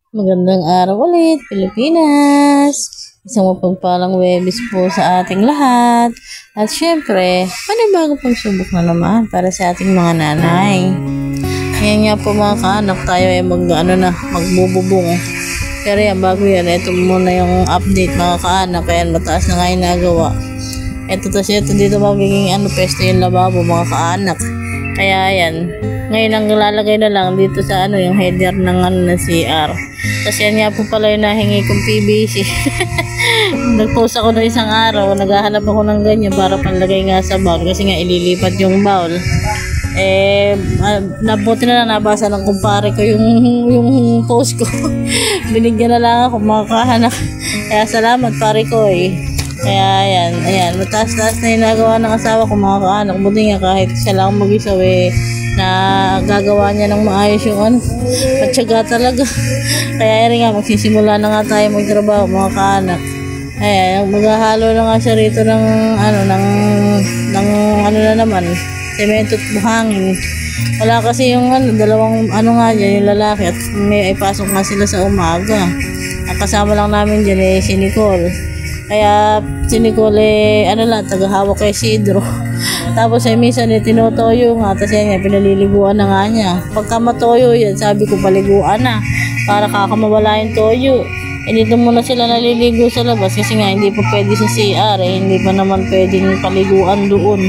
Magandang araw ulit, Pilipinas! Isang mapagpalang Huwebes po sa ating lahat. At syempre, panibagong pagsubok na naman para sa ating mga nanay. Ngayon nga po mga kaanak, tayo ay magbububong. Pero yan, bago yan, ito muna yung update mga kaanak. Kaya mataas na nga yung nagawa. Ito dito magiging pesto yung lababo mga kaanak. Kaya yan, ngayon ang lalagay na lang dito sa yung header ng CR. Kasi yan nga po pala yung nahingi kong PVC. Nag-post ako na isang araw, naghahanap ako ng ganyan para panlagay nga sa bowl. Kasi nga ililipat yung bowl. Nabuti na lang nabasa ng kumpare ko yung post ko. Binigyan na lang ako mga kahanak. Kaya salamat pare ko Kaya ayan, mataas-taas na yung nagawa ng asawa ko mga kaanak. Buti nga kahit siya lang mag-isa na gagawa niya ng maayos yung matyaga talaga. Kaya rin nga, magsisimula na nga tayo magtrabaho mga kaanak. Ayan, maghahalo na nga siya rito ng na naman, semento at buhangin. Wala kasi yung dalawang nga dyan, yung lalaki at may ipasok nga sila sa umaga. Ang kasama lang namin dyan si Nicole. Kaya si Nicole tagahawak kay Sidro. Tapos minsan tinutoyo nga, tapos yan pinaliliguan na nga niya. Pagka matoyo yan, sabi ko paliguan na para kakamawala yung toyo. Dito muna sila naliligo sa labas kasi nga hindi pa pwede sa CR hindi pa naman pwedeng paliguan doon.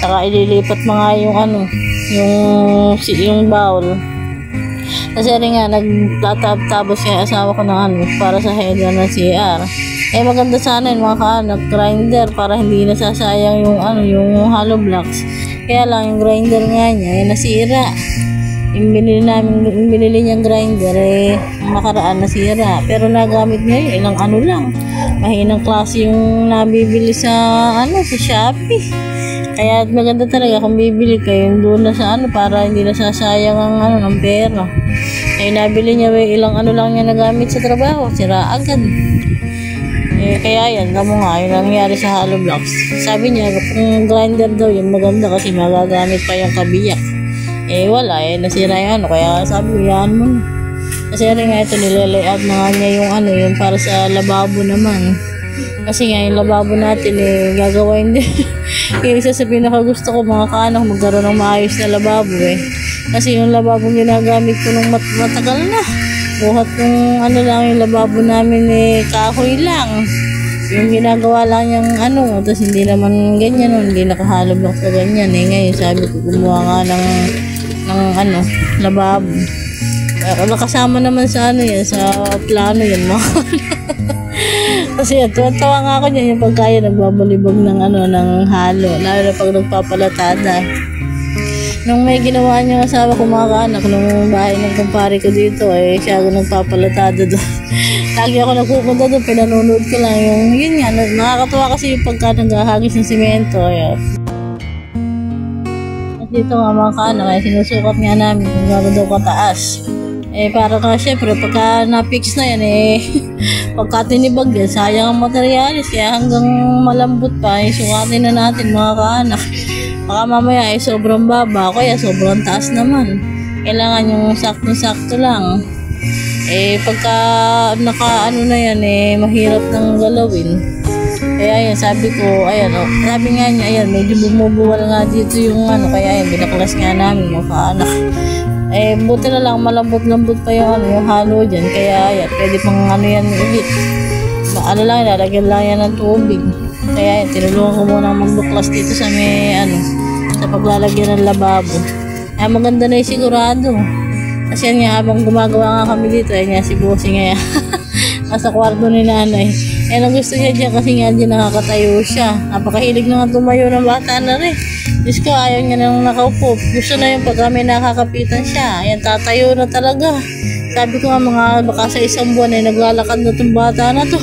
Saka ililipat mga yung bowl. Kasi rin nga nagtatabos yung asawa ko ng para sa header ng CR. Maganda sana yung mga kaanak grinder para hindi nasasayang yung hollow blocks. Kaya lang yung grinder nga niya nasira. Yung binili niyang grinder nakaraan nasira. Pero nagamit niya ilang lang. Mahinang klase yung nabibili sa Shopee. Kaya maganda talaga kung bibili kayo doon na sa para hindi nasasayang ang ng pera. Nabili niya ilang lang niya nagamit sa trabaho, sira agad. Kaya yan, tamo nga yung nangyari sa hollow blocks. Sabi niya kung grinder daw yun maganda kasi magagamit pa yung kabiyak. Wala nasira yung kaya sabi ko yan mo na. Kasi rin nga ito nilalayout na nga niya yung para sa lababo naman. Kasi nga yung lababo natin gagawin din. Yung isa sa pinakagusto ko mga kaanak magkaroon ng maayos na lababo Kasi yung lababo ginagamit ko nung matagal na. Buhat ng lang yung lababo namin kahoy lang. Yung ginagawa lang yung tapos hindi naman ganyan hindi nakahalo block sa ganyan ngayon sabi ko gumawa nga ng lababo. Kasama naman sa sa plano yan mga kasi tuwa nga ako niyan yung pagkaya nagbabalibog ng ng halo lalo na pag nagpapalatada. Nung may ginawa niya asawa ko mga kaanak nung bahay ng kumpare ko dito siya nagpapalatada doon. Lagi ako nagpupunta doon, pinanonood ko lang yun nga, nakakatuwa kasi yung pagka naghahagis ng simento at dito nga mga kaanak sinusukat nga namin kung gano'n daw kataas. Para ka syempre pagka na-fix na yan pagka tinibag yan, sayang ang materialis kaya hanggang malambot pa sukatin na natin mga kaanak. Baka mamaya sobrang baba kaya sobrang taas naman. Kailangan yung sakto-sakto lang. Pagka na yan mahirap nang galawin. Kaya sabi ko sabi nga niya medyo bumubuwal nga dito yung kaya binaklas nga namin mga kaanak. Buti na lang malambot-lambot pa yung halo dyan kaya pwede pang yan ulit. Lalagyan lang yan ng tubig. Kaya tinulungan ko muna magbuklas dito sa sa paglalagyan ng lababo. Maganda na sigurado. Kasi yan nga habang gumagawa nga kami dito si Bossy nga nasa kwarto ni nanay. Ang gusto niya dyan kasi nga dyan nakakatayo siya. Napakahilig na nga tumayo ng bata na rin. Diyos ko ayaw niya nang nakaupo. Gusto na yung pag may nakakapitan siya. Tatayo na talaga. Sabi ko nga baka sa isang buwan naglalakad na itong bata na to.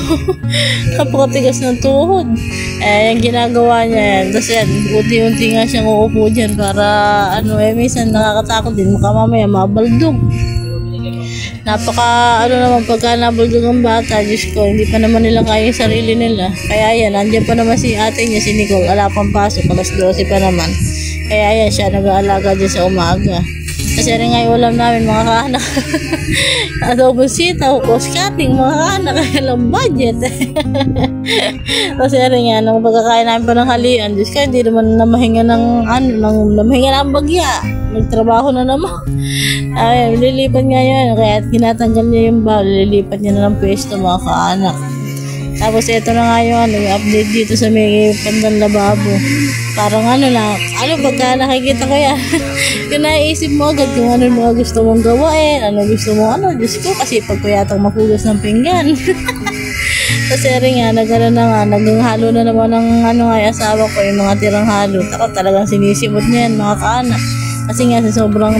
Kapakatigas ng tuhod. Yung ginagawa niya Tapos unti-unti nga siyang uupo dyan para minsan nakakatakot din. Mamaya mabaldog. Napaka naman pagka nabaldog ang bata, Diyos ko, hindi pa naman nila kaya yung sarili nila. Kaya nandiyan pa naman si ate niya, si Nicole, wala pang pasok, alas 12 pa naman. Kaya siya nag-aalaga dyan sa umaga. Kasi rin nga yung ulam namin mga kaanak. Adobong sitaw, cutting mga kaanak, kaya lang budget. Kasi rin nga, nung pagkakain namin pa ng halian, Diyos ka, hindi naman namahinga ng namahinga ng bagya. Nagtrabaho na naman. Ay, lilipat nga yun. Kaya tinatanggal niya yung bowl, lilipat niya na ng pwesto mga kaanak. Tapos ito na nga yung update dito sa may pandang lababo. Parang pagka nakikita ko yan, yung naiisip mo agad kung ano mga gusto mong gawain, ano gusto mo, Diyos ko, kasi pag yatang makugas ng pinggan. Kasi rin nga, naghalo na naman ng asawa ko, yung mga tirang halo. Ako talagang sinisimot niya yan, mga kaanak. Kasi nga, sa sobrang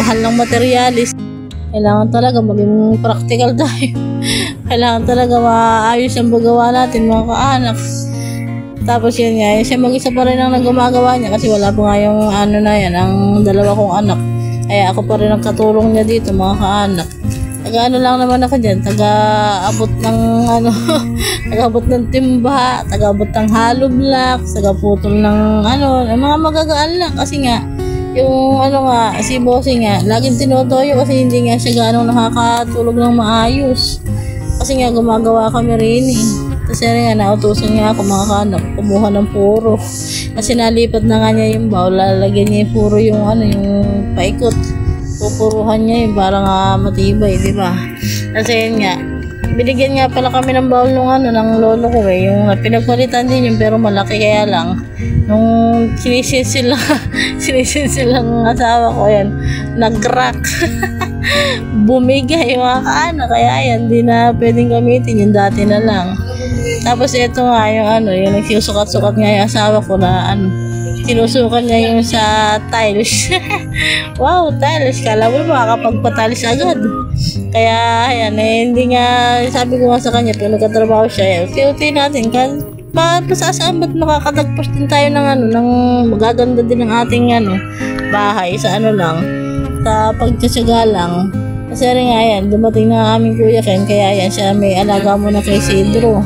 mahal ng materialis, kailangan talaga maging practical tayo. Kailangan talaga maayos ang paggawa natin mga kaanak. Tapos yun nga, siya mag-isa pa rin ang gumagawa niya kasi wala pa nga yung ang dalawa kong anak. Kaya ako pa rin ang katulong niya dito mga kaanak. Taga lang naman ako dyan, taga-abot ng taga-abot ng timba, taga-abot ng hollow blocks, taga-putol ng mga magagaan lang kasi nga, yung si Bossing nga, laging tinutoyo kasi hindi nga siya ganong nakakatulog ng maayos. Kasi nga gumagawa kami rin eh. Kasi nga nautusan nga ako mga kanak, kumuha ng puro. Kasi nalipat na nga niya yung bowl, lalagyan niya yung puro yung paikot. Pupuruhan niya yung para nga matibay, di ba? Kasi yun nga, binigyan nga pala kami ng bowl ng lolo ko eh. Yung pinagpalitan din yung pero malaki kaya lang. Nung sinisin silang asawa ko yan, nag-crack. Bumigay mga kaanak, kaya yan, di na pwedeng gamitin, yung dati na lang. Tapos ito nga, yung nagsusukat-sukat nga yung asawa ko na sinusukan niya yung sa tiles. Wow, tiles, kala mo makakapagpatalis agad. Kaya, ayan, hindi nga, sabi ko nga sa kanya, pag nagkatrabaho siya, uti-uti natin, pasasaan ba't makakatagpos din tayo ng magaganda din ng ating bahay sa sa pagtsatsaga lang. Kasi rin nga yan, dumating na aming kuya Ken, kaya yan siya may alaga mo na kay Sidro.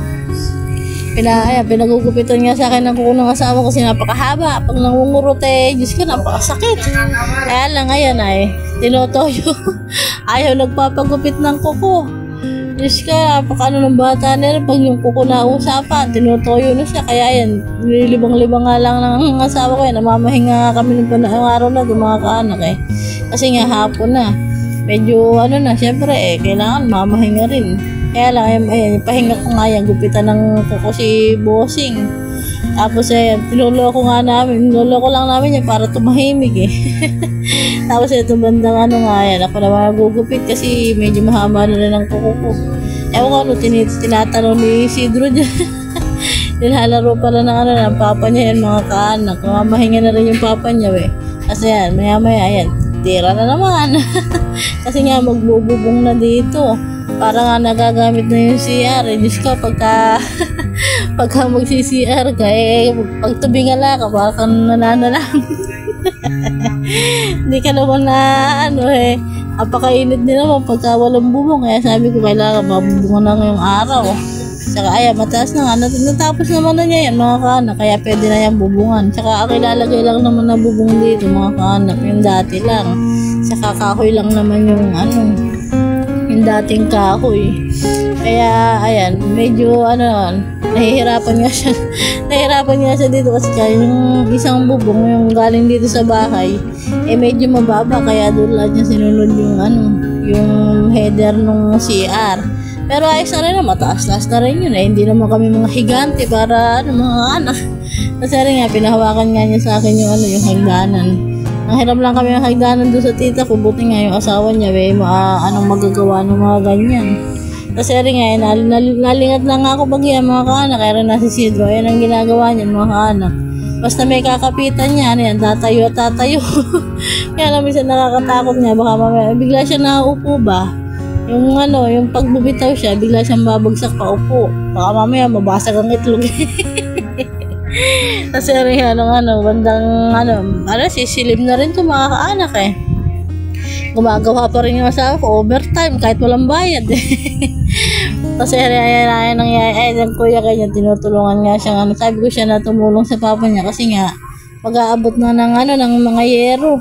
Pinagugupitan nga sa akin ng kuko ng asawa kasi napakahaba. Pag nangungurot Diyos ko, napakasakit. Kaya lang ayan tinotoyo. Ayaw nagpapagupit ng kuko. Diyos ka, ng bata nila, pag yung kuko na usapan, tinutoyo na siya. Kaya yan, nilibang-libang nga lang ng asawa ko yan. Namamahinga kami ng araw na mga kaanak Kasi nga hapon na. Medyo syempre kailangan mamahinga rin. Kaya lang, pahinga ko nga yan, gupitan ng kuko si Bossing. Tapos tinuloko lang namin yan para tumahimik Tapos ito bandang ako naman nagugupit kasi medyo mahaba na rin ang kuko ko. Ewan ko tinatanong ni Sidro dyan. Nilalaro pala ng papa niya yan mga kaanak. Mamahinga na rin yung papa niya Kasi yan, maya tira na naman. Kasi nga magbububong na dito. Para nga nagagamit na yung CR. Diyos ko, pagka magsi-CR ka, pag tubingala ka, baka nananalang. Hindi ka naman apakainit din naman pagka walang bubong. Kaya sabi ko, kailangan mabubungan na ngayong araw. Saka mataas na nga. Natapos naman na niya yan, mga kaanak. Kaya pwede na yan bubungan. Saka ilalagay lang naman na bubong dito, mga kaanak. Yung dati lang. Saka kahoy lang naman yung yung dating kahoy. Kaya ayan, medyo nahihirapan nga siya dito kasi yung isang bubong yung galing dito sa bahay medyo mababa kaya doon lang niya sinunod yung header ng CR. Pero ayos na rin mataas-taas na rin yun hindi naman kami mga higante para mga anak. Kasi rin nga pinahawakan nga niya sa akin yung hagdanan. Ang hirap lang kami ng hagdanan doon sa tita ko. Buti nga yung asawa niya, anong magagawa ng mga ganyan. Kasi rin nga, nalingat lang ako bagya mga kaanak. Kaya rin si Sidro, ayan ang ginagawa niya mga kaanak. Basta may kakapitan niya, tatayo. Kaya namin siya nakakatakot niya. Baka mamaya, bigla siya nakaupo ba? Yung pagbubitaw siya, bigla siyang babagsak pa upo. Baka mamaya, mabasag ang itlog. Kasi rin bandang sisilim na rin ito mga kaanak Gumagawa pa rin yung asawa ko overtime kahit walang bayad Kasi ayan ng kuya kanya tinutulungan nga siya sabi ko siya na tumulong sa papa niya kasi nga mag-aabot na ng mga yero.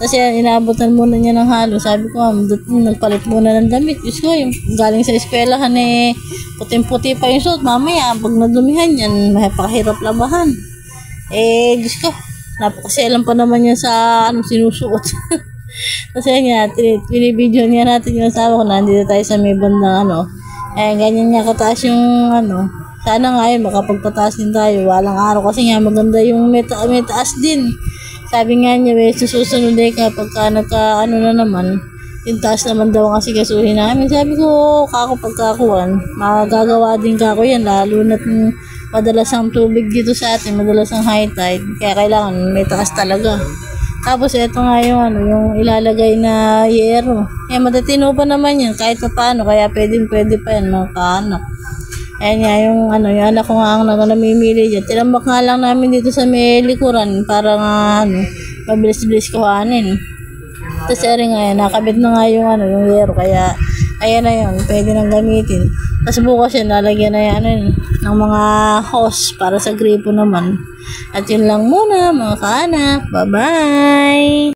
Kasi inaabotan muna niya ng halo. Sabi ko, nagpalit muna ng damit. Diyos ko, yung galing sa eskwelahan puting-puti pa yung suot. Mamaya, pag nadumihan yan, mahirap labahan. Diyos ko, napakaselan pa naman yan sa sinusuot. Kasi nga, pinibidyo niya natin yung asawa ko na nandito tayo sa may bandang ganyan nga kataas yung sana nga yun, makapagpataas din tayo. Walang araw kasi nga maganda yung may taas din. Sabi nga niya, susunod kapag na naman, yung taas naman daw kasi kasuhin namin. Sabi ko, kako pagkakuan, magagawa din kako yan, lalo na't madalas ang tubig dito sa atin, madalas ang high tide, kaya kailangan may taas talaga. Tapos ito nga yung ilalagay na yero. Matatino pa naman yan, kahit pa paano, kaya pwede pa yan mga kaanak. Ayan nga yung anak ko nga ang namimili dyan. Tinambak nga lang namin dito sa may likuran para nga mabilis-bilis kuhanin. Tapos nga yan, nakabit na nga yung yero. Kaya ayan na yun, pwede nang gamitin. Tapos bukas yan, lalagyan na yan ng mga hose para sa gripo naman. At yun lang muna mga kaanak. Bye-bye!